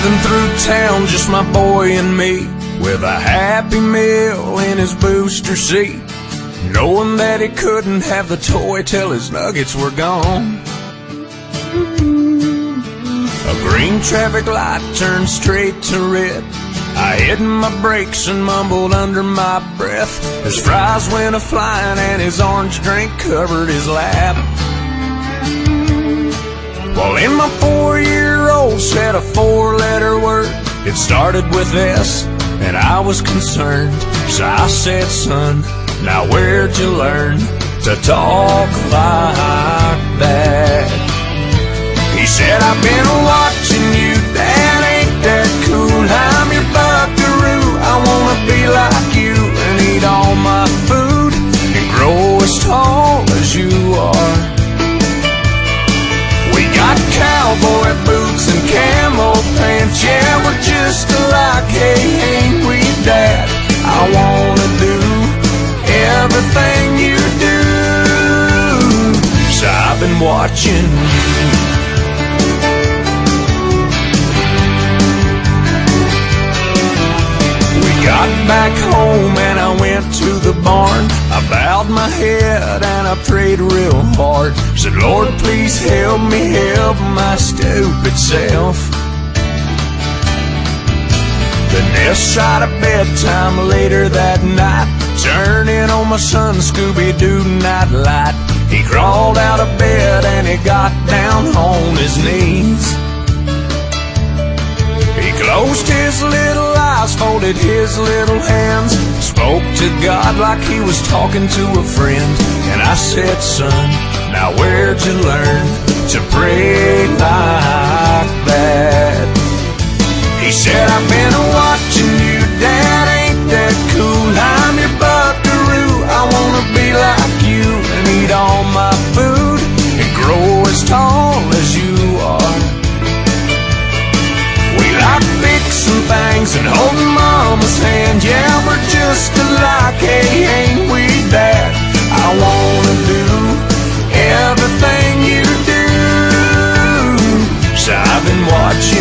Driving through town, just my boy and me, with a Happy Meal in his booster seat, knowing that he couldn't have the toy till his nuggets were gone. A green traffic light turned straight to red. I hit my brakes and mumbled under my breath. His fries went a-flying and his orange drink covered his lap. Well, in my 4-year-old said a 4-letter word. It started with S, and I was concerned. So I said, son, now where'd you learn to talk like that? He said, I've been watching you, Dad, ain't that cool? I'm your buckaroo, I wanna be like you and eat all my food and grow as tall as you are. We got cowboy boots and camel pants, yeah, we're just alike, hey, ain't we, Dad? I wanna do everything you do, so I've been watching you. Got back home and I went to the barn. I bowed my head and I prayed real hard. Said, Lord, please help me help my stupid self. The nest shot at bedtime later that night, turning on my son Scooby-Doo nightlight. He crawled out of bed and he got down on his knees. He closed his little eyes, folded his little hands, spoke to God like he was talking to a friend. And I said, son, now where'd you learn to pray like that? He said, I've been watching you, Dad, ain't that cool? I'm your buckaroo, I wanna be like you and eat all my food and grow as tall as you are. Like fixing things and holding Mama's hand, yeah, we're just alike, hey, ain't we, Dad? I wanna do everything you do, so I've been watching